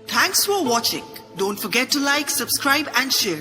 Thanks for watching. Don't forget to like, subscribe and share.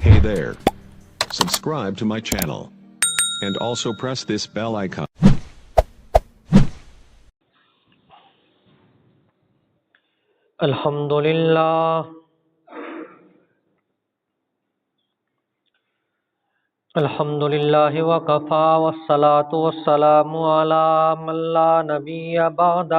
Hey there. Subscribe to my channel. And also press this bell icon. الحمدللہ الحمدللہ وکفا والصلاة والسلام علی من لا نبی بعد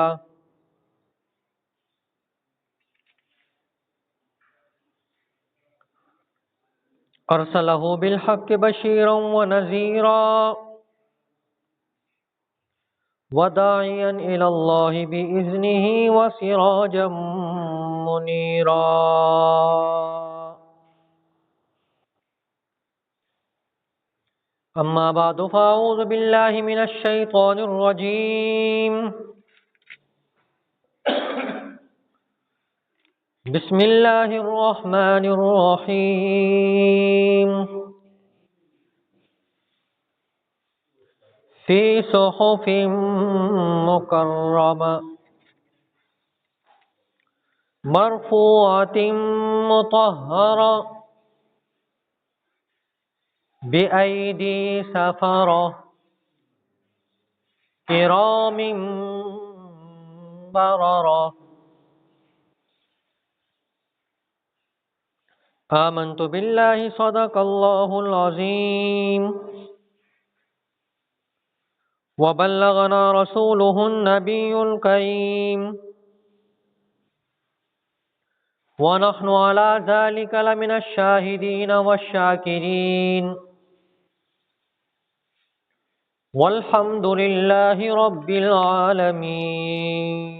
Ursula بالحق بشیرا ونذیرا وداعیا الی اللہ بإذنہ وسراجا منیرا اما بعد فاعوذ باللہ من الشیطان الرجیم بسم اللہ الرحمن الرحیم فی صحف مکرمہ مرفوعۃ مطہرہ بأیدی سفرہ کرام بررہ آمنت باللہ صدق اللہ العظیم وبلغنا رسوله النبی الکریم ونحن على ذلك لمن الشاہدین والشاکرین والحمد للہ رب العالمین۔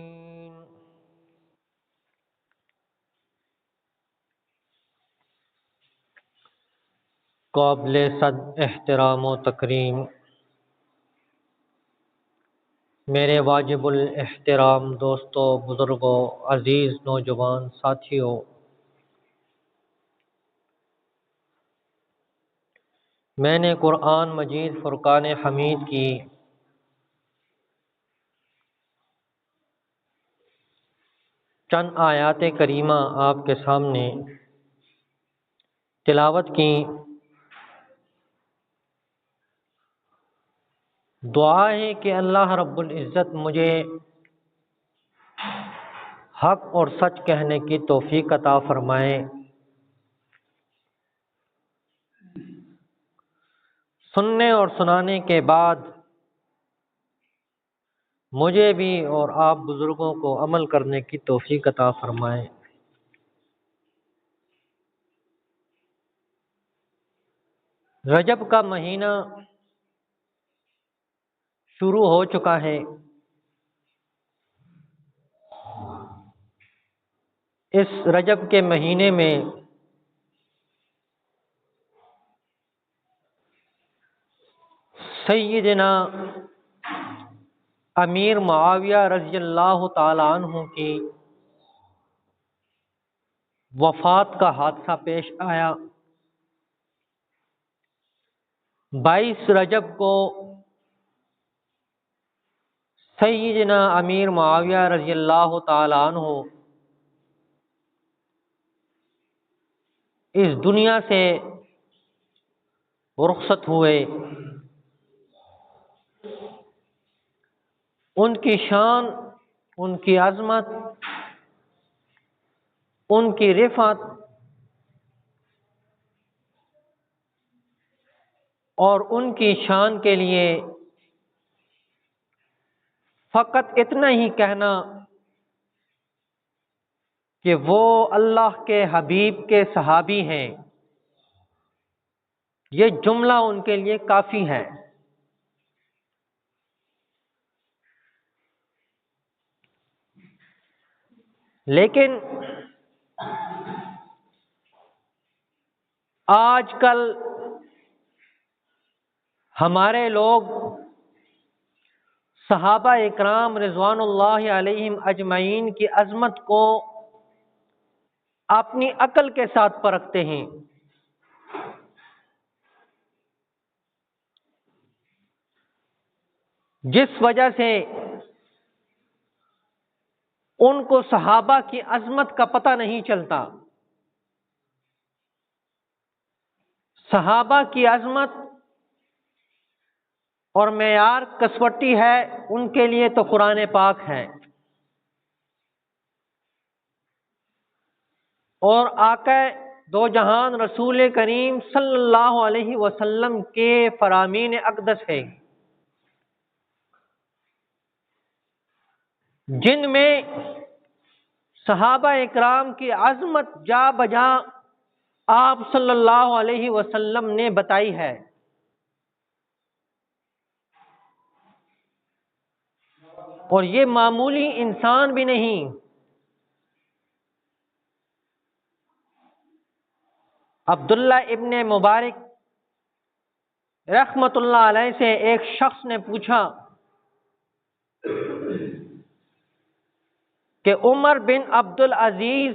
قابل صد احترام و تکریم میرے واجب الاحترام دوستوں، بزرگوں، عزیز نوجوان ساتھیوں، میں نے قرآن مجید فرقان حمید کی چند آیات کریمہ آپ کے سامنے تلاوت کی۔ دعا ہے کہ اللہ رب العزت مجھے حق اور سچ کہنے کی توفیق عطا فرمائے، سننے اور سنانے کے بعد مجھے بھی اور آپ بزرگوں کو عمل کرنے کی توفیق عطا فرمائے۔ رجب کا مہینہ شروع ہو چکا ہے۔ اس رجب کے مہینے میں سیدنا امیر معاویہ رضی اللہ تعالی عنہ کی وفات کا حادثہ پیش آیا۔ 22 رجب کو سیدنا امیر معاویہ رضی اللہ تعالی عنہ اس دنیا سے رخصت ہوئے۔ ان کی شان، ان کی عظمت، ان کی رفعت اور ان کی شان کے لیے فقط اتنا ہی کہنا کہ وہ اللہ کے حبیب کے صحابی ہیں، یہ جملہ ان کے لیے کافی ہے۔ لیکن آج کل ہمارے لوگ صحابہ اکرام رضوان اللہ علیہم اجمعین کی عظمت کو اپنی عقل کے ساتھ پرکھتے ہیں۔ جس وجہ سے ان کو صحابہ کی عظمت کا پتہ نہیں چلتا۔ صحابہ کی عظمت اور معیار کسوٹی ہے ان کے لیے تو قرآن پاک ہے، اور آقا دو جہان رسول کریم صلی اللہ علیہ وسلم کے فرامین اقدس ہے، جن میں صحابہ اکرام کی عظمت جا بجا آپ صلی اللہ علیہ وسلم نے بتائی ہے۔ اور یہ معمولی انسان بھی نہیں، عبداللہ ابن مبارک رحمت اللہ علیہ سے ایک شخص نے پوچھا کہ عمر بن عبد العزیز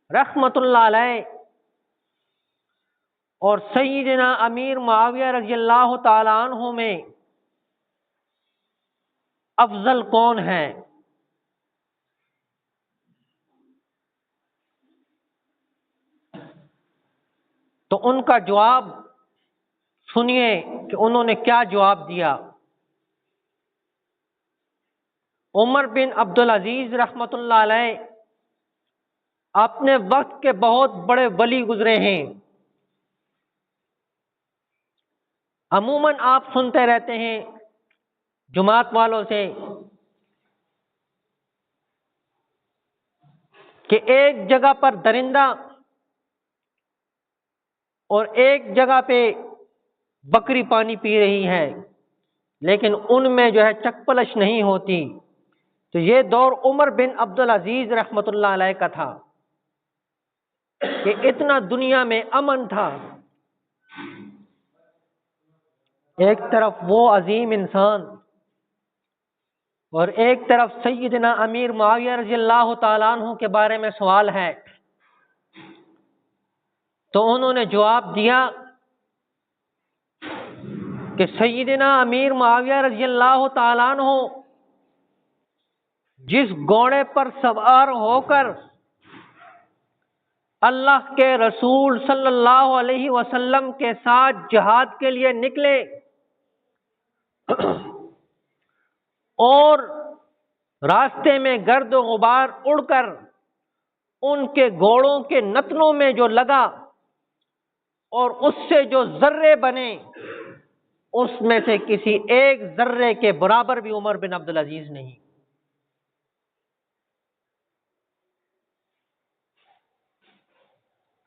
رحمت اللہ علیہ اور سیدنا امیر معاویہ رضی اللہ تعالی عنہ میں افضل کون ہے؟ تو ان کا جواب سنیے کہ انہوں نے کیا جواب دیا۔ عمر بن عبد العزیز رحمت اللہ علیہ اپنے وقت کے بہت بڑے ولی گزرے ہیں۔ عموماً آپ سنتے رہتے ہیں جماعت والوں سے کہ ایک جگہ پر درندہ اور ایک جگہ پہ بکری پانی پی رہی ہے، لیکن ان میں جو ہے چکپلش نہیں ہوتی۔ تو یہ دور عمر بن عبد العزیز رحمت اللہ علیہ کا تھا کہ اتنا دنیا میں امن تھا، ایک طرف وہ عظیم انسان اور ایک طرف سیدنا امیر معاویہ رضی اللہ تعالیٰ عنہ کے بارے میں سوال ہے۔ تو انہوں نے جواب دیا کہ سیدنا امیر معاویہ رضی اللہ تعالیٰ عنہ جس گھوڑے پر سوار ہو کر اللہ کے رسول صلی اللہ علیہ وسلم کے ساتھ جہاد کے لیے نکلے اور راستے میں گرد و غبار اڑ کر ان کے گھوڑوں کے نتنوں میں جو لگا اور اس سے جو ذرے بنے، اس میں سے کسی ایک ذرے کے برابر بھی عمر بن عبد العزیز نہیں۔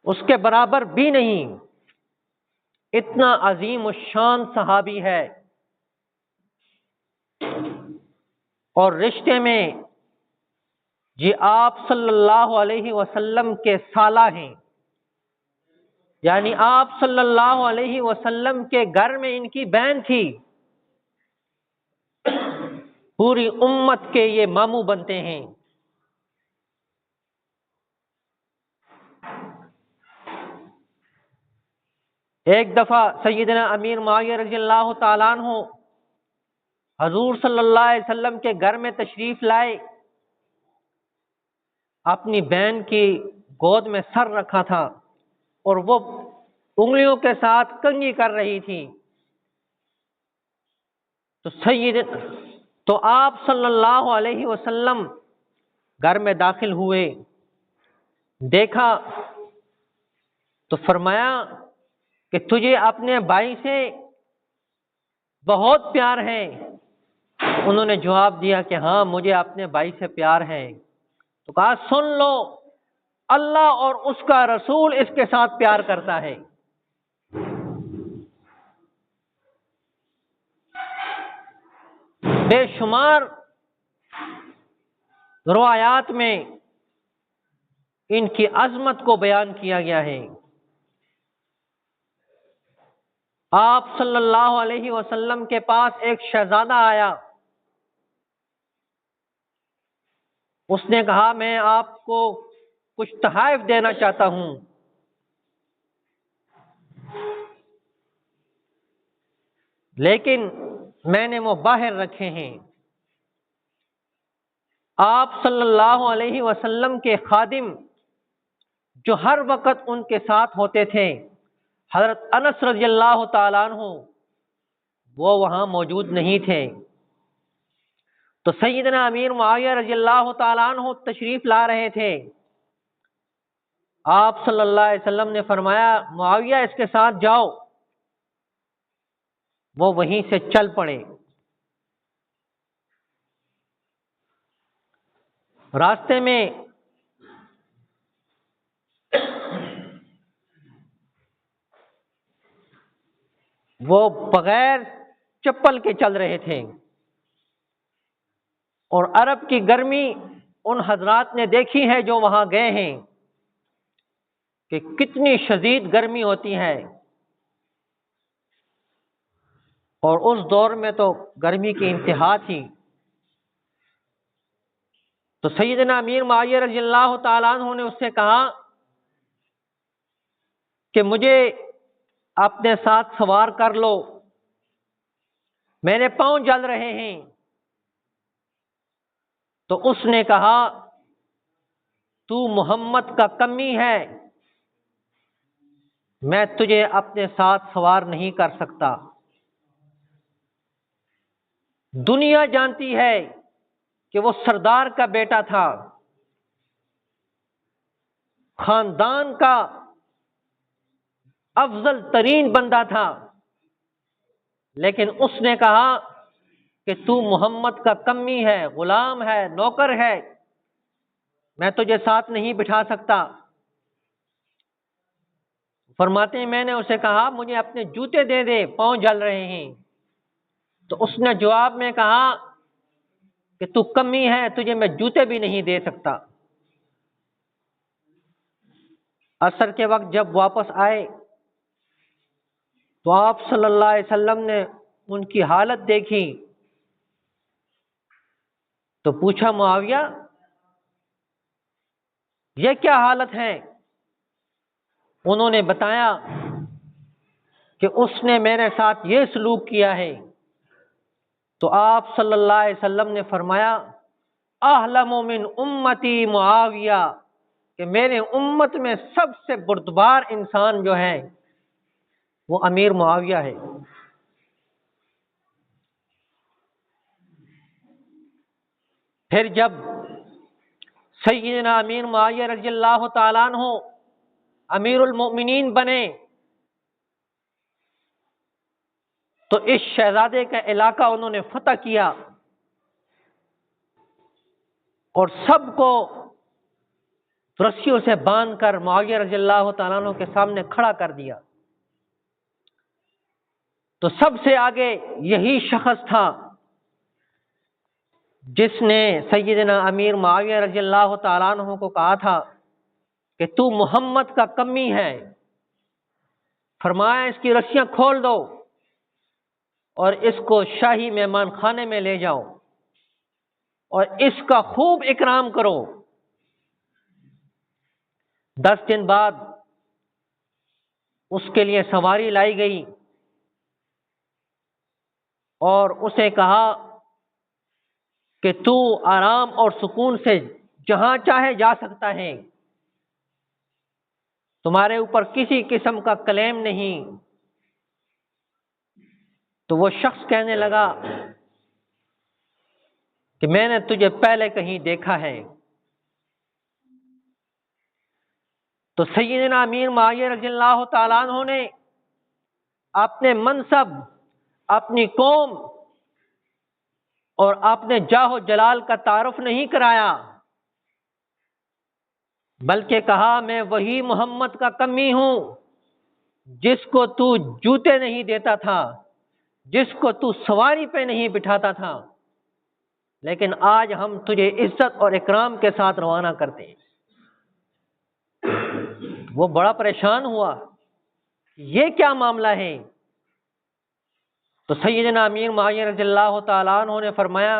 اس کے برابر بھی نہیں، اتنا عظیم الشان صحابی ہے۔ اور رشتے میں جی آپ صلی اللہ علیہ وسلم کے سالہ ہیں، یعنی آپ صلی اللہ علیہ وسلم کے گھر میں ان کی بہن تھی، پوری امت کے یہ ماموں بنتے ہیں۔ ایک دفعہ سیدنا امیر معاویہ رضی اللہ تعالیٰ عنہ حضور صلی اللہ علیہ وسلم کے گھر میں تشریف لائے، اپنی بہن کی گود میں سر رکھا تھا اور وہ انگلیوں کے ساتھ کنگھی کر رہی تھی۔ تو آپ صلی اللہ علیہ وسلم گھر میں داخل ہوئے، دیکھا تو فرمایا کہ تجھے اپنے بھائی سے بہت پیار ہے؟ انہوں نے جواب دیا کہ ہاں مجھے اپنے بھائی سے پیار ہے۔ تو کہا سن لو، اللہ اور اس کا رسول اس کے ساتھ پیار کرتا ہے۔ بے شمار روایات میں ان کی عظمت کو بیان کیا گیا ہے۔ آپ صلی اللہ علیہ وسلم کے پاس ایک شہزادہ آیا، اس نے کہا میں آپ کو کچھ تحائف دینا چاہتا ہوں۔ لیکن میں نے وہ باہر رکھے ہیں۔ آپ صلی اللہ علیہ وسلم کے خادم جو ہر وقت ان کے ساتھ ہوتے تھے، حضرت انس رضی اللہ تعالیٰ عنہ، وہ وہاں موجود نہیں تھے۔ تو سیدنا امیر معاویہ رضی اللہ تعالیٰ عنہ تشریف لا رہے تھے۔ آپ صلی اللہ علیہ وسلم نے فرمایا معاویہ اس کے ساتھ جاؤ، وہ وہیں سے چل پڑے۔ راستے میں وہ بغیر چپل کے چل رہے تھے، اور عرب کی گرمی ان حضرات نے دیکھی ہے جو وہاں گئے ہیں کہ کتنی شدید گرمی ہوتی ہے، اور اس دور میں تو گرمی کی انتہا تھی۔ تو سیدنا امیر معاویہ رضی اللہ تعالیٰ عنہ نے اس سے کہا کہ مجھے اپنے ساتھ سوار کر لو، میرے پاؤں جل رہے ہیں۔ تو اس نے کہا تو محمد کا کمی ہے، میں تجھے اپنے ساتھ سوار نہیں کر سکتا۔ دنیا جانتی ہے کہ وہ سردار کا بیٹا تھا، خاندان کا افضل ترین بندہ تھا، لیکن اس نے کہا کہ تو محمد کا کمی ہے، غلام ہے، نوکر ہے، میں تجھے ساتھ نہیں بٹھا سکتا۔ فرماتے ہیں میں نے اسے کہا مجھے اپنے جوتے دے دے، پاؤں جل رہے ہیں۔ تو اس نے جواب میں کہا کہ تو کمی ہے، تجھے میں جوتے بھی نہیں دے سکتا۔ عصر کے وقت جب واپس آئے تو آپ صلی اللہ علیہ وسلم نے ان کی حالت دیکھی تو پوچھا معاویہ یہ کیا حالت ہے؟ انہوں نے بتایا کہ اس نے میرے ساتھ یہ سلوک کیا ہے۔ تو آپ صلی اللہ علیہ وسلم نے فرمایا احلم من امتی معاویہ، کہ میرے امت میں سب سے بردبار انسان جو ہے وہ امیر معاویہ ہے۔ پھر جب سیدنا امیر معاویہ رضی اللہ تعالیٰ عنہ امیر المؤمنین بنے تو اس شہزادے کا علاقہ انہوں نے فتح کیا اور سب کو رسیوں سے باندھ کر معاویہ رضی اللہ تعالیٰ عنہ کے سامنے کھڑا کر دیا۔ تو سب سے آگے یہی شخص تھا جس نے سیدنا امیر معاویہ رضی اللہ تعالیٰ عنہ کو کہا تھا کہ تو محمد کا کمی ہے، فرمایا اس کی رسیاں کھول دو اور اس کو شاہی مہمان خانے میں لے جاؤ اور اس کا خوب اکرام کرو۔ 10 دن بعد اس کے لیے سواری لائی گئی اور اسے کہا کہ تو آرام اور سکون سے جہاں چاہے جا سکتا ہے، تمہارے اوپر کسی قسم کا کلیم نہیں۔ تو وہ شخص کہنے لگا کہ میں نے تجھے پہلے کہیں دیکھا ہے۔ تو سیدنا امیر معاویہ رضی اللہ تعالیٰ عنہ نے اپنے منصب، اپنی قوم اور اپنے جاہ و جلال کا تعارف نہیں کرایا، بلکہ کہا میں وہی محمد کا کمی ہوں جس کو تو جوتے نہیں دیتا تھا، جس کو تو سواری پہ نہیں بٹھاتا تھا، لیکن آج ہم تجھے عزت اور اکرام کے ساتھ روانہ کرتے ہیں۔ وہ بڑا پریشان ہوا، یہ کیا معاملہ ہے؟ تو سیدنا امیر معاویہ رضی اللہ تعالیٰ عنہ نے فرمایا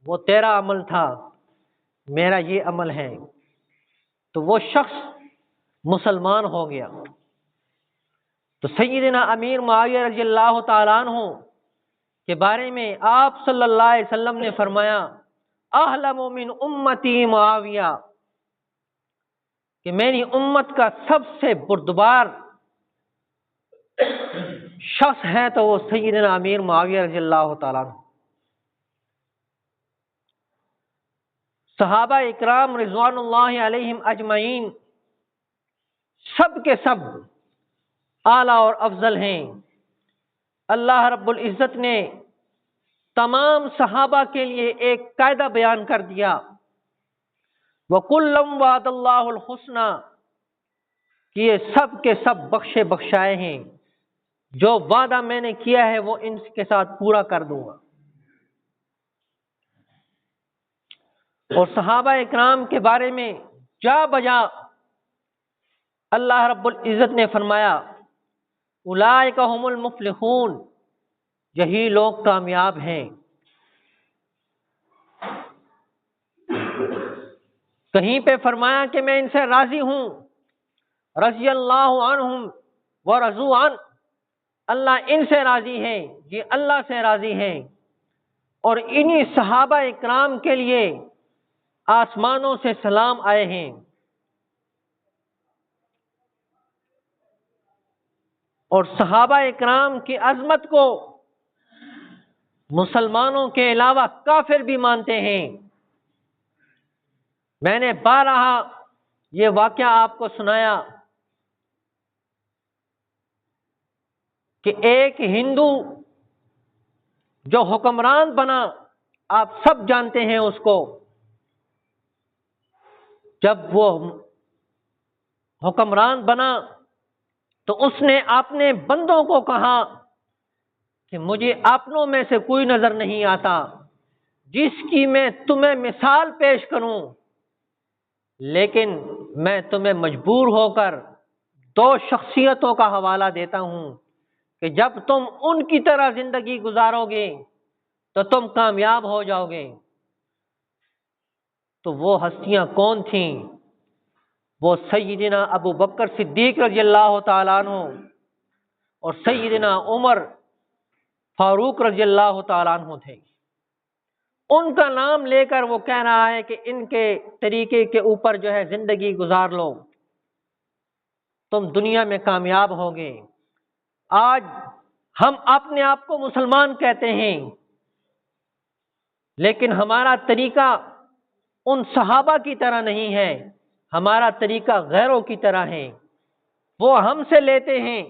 وہ تیرا عمل تھا، میرا یہ عمل ہے۔ تو وہ شخص مسلمان ہو گیا۔ تو سیدنا امیر معاویہ رضی اللہ تعالیٰ عنہ کے بارے میں آپ صلی اللہ علیہ وسلم نے فرمایا احلم من امتی معاویہ، کہ میری امت کا سب سے بردبار شخص ہے تو وہ سیدنا امیر معاویہ رضی اللہ تعالیٰ عنہ۔ صحابہ اکرام رضوان اللہ علیہم اجمعین سب کے سب اعلیٰ اور افضل ہیں۔ اللہ رب العزت نے تمام صحابہ کے لیے ایک قاعدہ بیان کر دیا، وَكُلًّا وَعَدَ اللَّهُ الْحُسْنَى، کہ یہ سب کے سب بخشے بخشائے ہیں، جو وعدہ میں نے کیا ہے وہ ان کے ساتھ پورا کر دوں گا۔ اور صحابہ اکرام کے بارے میں جا بجا اللہ رب العزت نے فرمایا اولئک هم المفلحون، یہی لوگ کامیاب ہیں۔ کہیں پہ فرمایا کہ میں ان سے راضی ہوں، رضی اللہ عنہم ورضوا عنہ، اللہ ان سے راضی ہے، یہ اللہ سے راضی ہیں۔ اور انہی صحابہ اکرام کے لیے آسمانوں سے سلام آئے ہیں۔ اور صحابہ اکرام کی عظمت کو مسلمانوں کے علاوہ کافر بھی مانتے ہیں۔ میں نے بارہا یہ واقعہ آپ کو سنایا کہ ایک ہندو جو حکمران بنا، آپ سب جانتے ہیں اس کو، جب وہ حکمران بنا تو اس نے اپنے بندوں کو کہا کہ مجھے اپنوں میں سے کوئی نظر نہیں آتا جس کی میں تمہیں مثال پیش کروں، لیکن میں تمہیں مجبور ہو کر دو شخصیتوں کا حوالہ دیتا ہوں کہ جب تم ان کی طرح زندگی گزارو گے تو تم کامیاب ہو جاؤ گے۔ تو وہ ہستیاں کون تھیں؟ وہ سیدنا ابو بکر صدیق رضی اللہ تعالیٰ عنہ اور سیدنا عمر فاروق رضی اللہ تعالیٰ عنہ تھے۔ ان کا نام لے کر وہ کہہ رہا ہے کہ ان کے طریقے کے اوپر جو ہے زندگی گزار لو، تم دنیا میں کامیاب ہوگے۔ آج ہم اپنے آپ کو مسلمان کہتے ہیں، لیکن ہمارا طریقہ ان صحابہ کی طرح نہیں ہے، ہمارا طریقہ غیروں کی طرح ہے۔ وہ ہم سے لیتے ہیں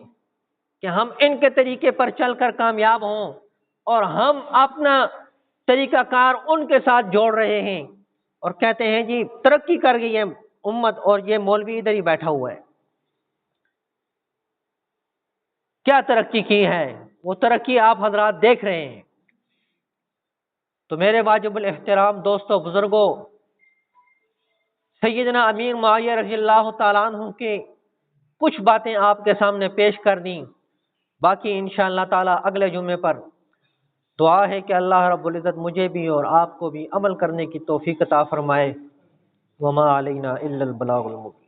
کہ ہم ان کے طریقے پر چل کر کامیاب ہوں، اور ہم اپنا طریقہ کار ان کے ساتھ جوڑ رہے ہیں اور کہتے ہیں جی ترقی کر گئی ہے امت، اور یہ مولوی ادھر ہی بیٹھا ہوا ہے۔ کیا ترقی کی ہے؟ وہ ترقی آپ حضرات دیکھ رہے ہیں۔ تو میرے واجب الاحترام دوستوں، بزرگوں، سیدنا امیر معاویہ رضی اللہ تعالیٰ عنہ کے کچھ باتیں آپ کے سامنے پیش کر دیں، باقی انشاءاللہ تعالیٰ اگلے جمعے پر دعا ہے کہ اللہ رب العزت مجھے بھی اور آپ کو بھی عمل کرنے کی توفیق عطا فرمائے۔ وما علینا الا البلاغ المبین۔